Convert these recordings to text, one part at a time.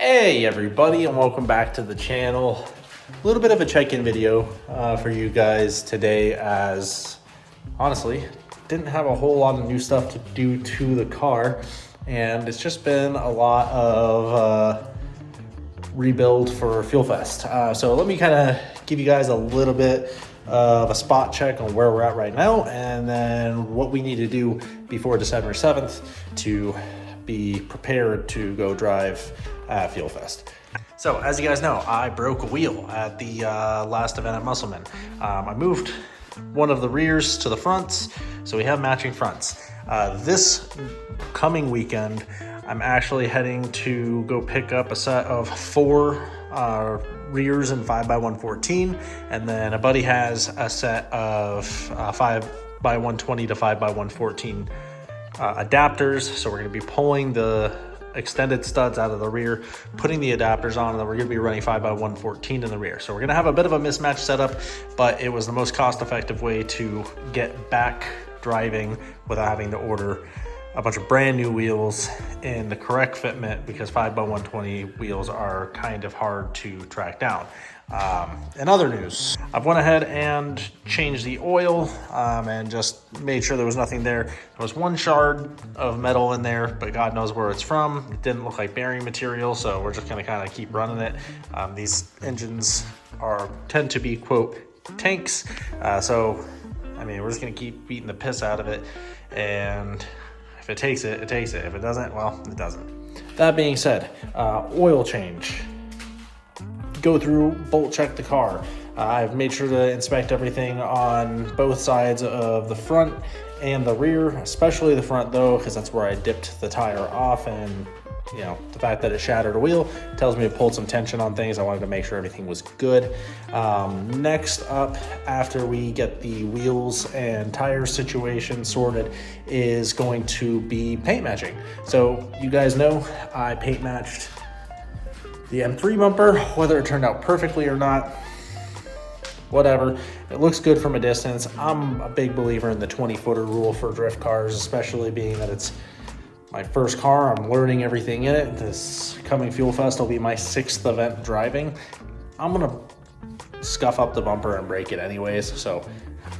Hey everybody, and welcome back to the channel. A little bit of a check-in video for you guys today, as honestly didn't have a whole lot of new stuff to do to the car, and it's just been a lot of rebuild for FUELFEST. So let me kind of give you guys a little bit of a spot check on where we're at right now, and then what we need to do before December 7th to be prepared to go drive at FUELFEST. So as you guys know, I broke a wheel at the last event at Musselman. I moved one of the rears to the fronts, so we have matching fronts. This coming weekend, I'm actually heading to go pick up a set of 4 rears in 5x114, and then a buddy has a set of 5x120 to 5x114 adapters. So we're going to be pulling the extended studs out of the rear, putting the adapters on, and then we're going to be running 5x114 in the rear. So we're going to have a bit of a mismatch setup, but it was the most cost-effective way to get back driving without having to order a bunch of brand new wheels in the correct fitment, because 5x120 wheels are kind of hard to track down. In other news, I've went ahead and changed the oil and just made sure there was nothing there. There was one shard of metal in there, but God knows where it's from. It didn't look like bearing material, so we're just gonna kind of keep running it. These engines tend to be, quote, tanks. So, I mean, we're just gonna keep beating the piss out of it, and if it takes it, it takes it. If it doesn't, well, it doesn't. That being said, oil change. Go through, bolt check the car. I've made sure to inspect everything on both sides of the front and the rear, especially the front though, because that's where I dipped the tire off, and you know, the fact that it shattered a wheel tells me it pulled some tension on things. I wanted to make sure everything was good. Next up, after we get the wheels and tire situation sorted, is going to be paint matching. So you guys know I paint matched the M3 bumper. Whether it turned out perfectly or not, whatever, it looks good from a distance. I'm a big believer in the 20-footer rule for drift cars, especially being that it's my first car. I'm learning everything in it. This coming FUELFEST will be my 6th event driving. I'm gonna scuff up the bumper and break it anyways, so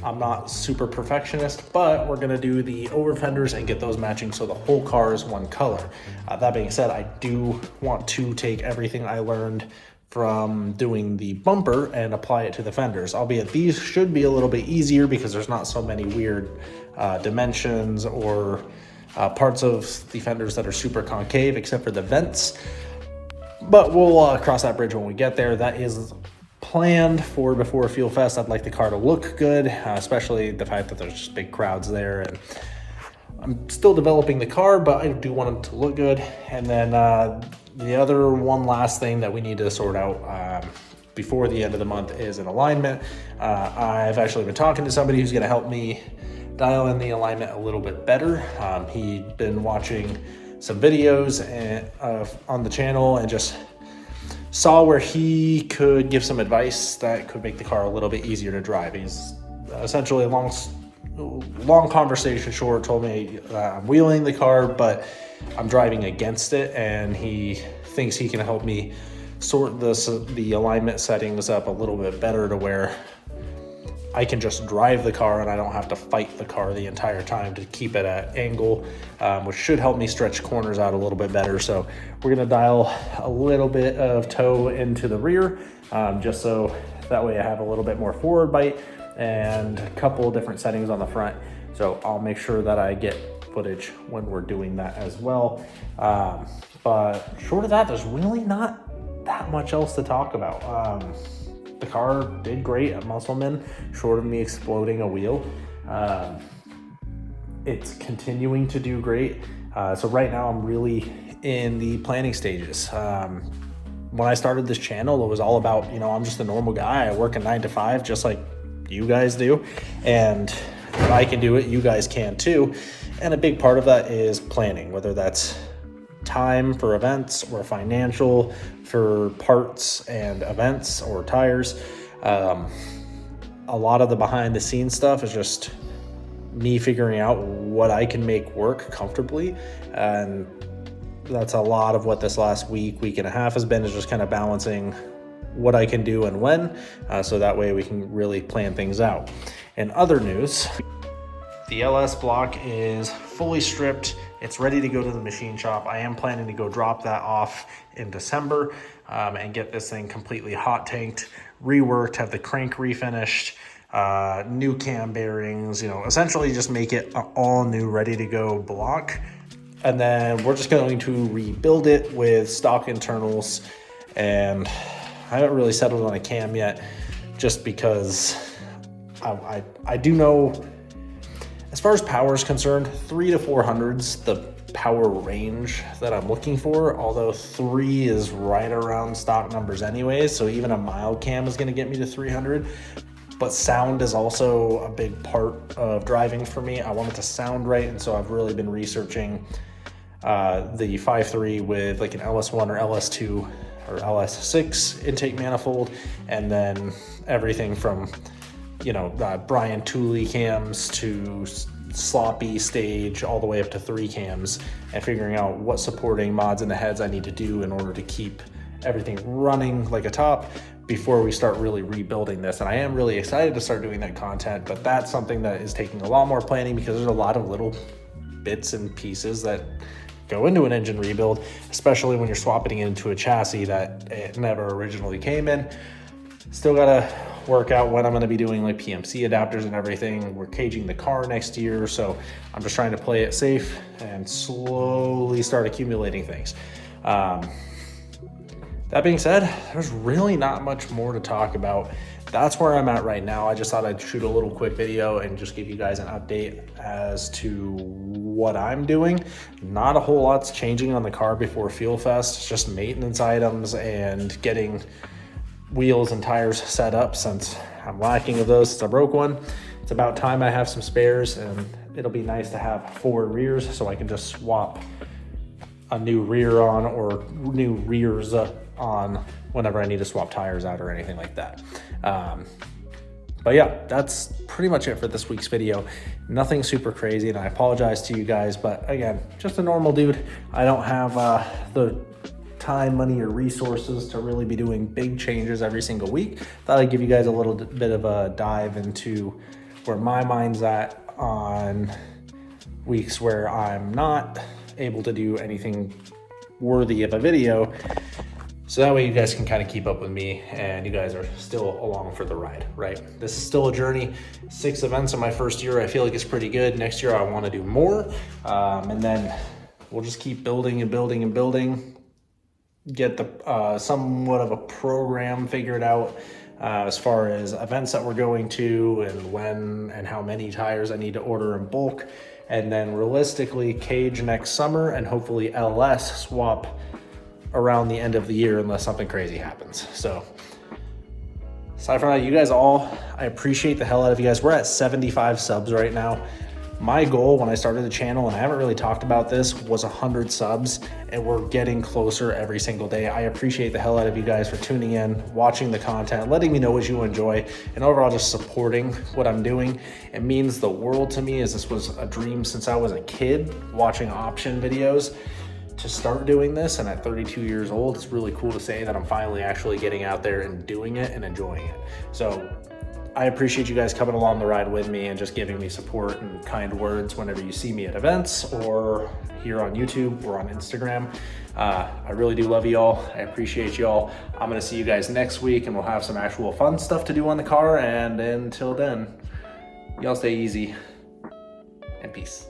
I'm not super perfectionist, but we're gonna do the over fenders and get those matching so the whole car is one color. That being said, I do want to take everything I learned from doing the bumper and apply it to the fenders, albeit these should be a little bit easier because there's not so many weird dimensions or parts of the fenders that are super concave, except for the vents. But we'll cross that bridge when we get there. That is planned for before FUELFEST. I'd like the car to look good, especially the fact that there's just big crowds there, and I'm still developing the car, but I do want it to look good. And then the other one last thing that we need to sort out before the end of the month is an alignment. I've actually been talking to somebody who's going to help me dial in the alignment a little bit better. He'd been watching some videos on the channel and just saw where he could give some advice that could make the car a little bit easier to drive. He's essentially, long conversation short, told me I'm wheeling the car, but I'm driving against it, and he thinks he can help me sort the alignment settings up a little bit better to where I can just drive the car and I don't have to fight the car the entire time to keep it at angle, which should help me stretch corners out a little bit better. So we're gonna dial a little bit of toe into the rear, just so that way I have a little bit more forward bite, and a couple of different settings on the front. So I'll make sure that I get footage when we're doing that as well. But short of that, there's really not that much else to talk about. The car did great at Musselman, short of me exploding a wheel. It's continuing to do great. So right now I'm really in the planning stages. When I started this channel, it was all about, you know, I'm just a normal guy. I work a 9 to 5 just like you guys do. And if I can do it, you guys can too. And a big part of that is planning, whether that's time for events or financial for parts and events or tires. A lot of the behind the scenes stuff is just me figuring out what I can make work comfortably and that's a lot of what this last week and a half has been, is just kind of balancing what I can do and when, so that way we can really plan things out. In other news, the LS block is fully stripped. It's ready to go to the machine shop. I am planning to go drop that off in December and get this thing completely hot tanked, reworked, have the crank refinished, new cam bearings, essentially just make it an all new, ready to go block. And then we're just going to rebuild it with stock internals. And I haven't really settled on a cam yet, just because I do know, as far as power is concerned, 3 to 400's the power range that I'm looking for, although 3 is right around stock numbers anyways, so even a mild cam is going to get me to 300. But sound is also a big part of driving for me. I want it to sound right, and so I've really been researching the 5.3 with like an LS1 or LS2 or LS6 intake manifold, and then everything from Brian Tooley cams to sloppy stage all the way up to 3 cams, and figuring out what supporting mods in the heads I need to do in order to keep everything running like a top before we start really rebuilding this. And I am really excited to start doing that content, but that's something that is taking a lot more planning, because there's a lot of little bits and pieces that go into an engine rebuild, especially when you're swapping it into a chassis that it never originally came in. Still gotta work out when I'm gonna be doing like PMC adapters and everything. We're caging the car next year, so I'm just trying to play it safe and slowly start accumulating things. That being said, there's really not much more to talk about. That's where I'm at right now. I just thought I'd shoot a little quick video and just give you guys an update as to what I'm doing. Not a whole lot's changing on the car before FUELFEST. It's just maintenance items and getting wheels and tires set up, since I'm lacking of those since I broke one. It's about time I have some spares, and it'll be nice to have 4 rears so I can just swap a new rear on, or new rears on, whenever I need to swap tires out or anything like that. But yeah, that's pretty much it for this week's video. Nothing super crazy, and I apologize to you guys, but again, just a normal dude. I don't have the time, money, or resources to really be doing big changes every single week. Thought I'd give you guys a little bit of a dive into where my mind's at on weeks where I'm not able to do anything worthy of a video, so that way you guys can kind of keep up with me and you guys are still along for the ride, right? This is still a journey. 6 events in my first year, I feel like it's pretty good. Next year I want to do more, and then we'll just keep building and building and building, get the somewhat of a program figured out as far as events that we're going to, and when and how many tires I need to order in bulk, and then realistically cage next summer, and hopefully LS swap around the end of the year unless something crazy happens. So aside from that, you guys all, I appreciate the hell out of you guys. We're at 75 subs right now. My goal when I started the channel, and I haven't really talked about this, was 100 subs, and we're getting closer every single day. I appreciate the hell out of you guys for tuning in, watching the content, letting me know what you enjoy, and overall just supporting what I'm doing. It means the world to me, as this was a dream since I was a kid, watching option videos, to start doing this. And at 32 years old, it's really cool to say that I'm finally actually getting out there and doing it and enjoying it. So I appreciate you guys coming along the ride with me and just giving me support and kind words whenever you see me at events or here on YouTube or on Instagram. I really do love you all. I appreciate you all. I'm gonna see you guys next week, and we'll have some actual fun stuff to do on the car. And until then, y'all stay easy and peace.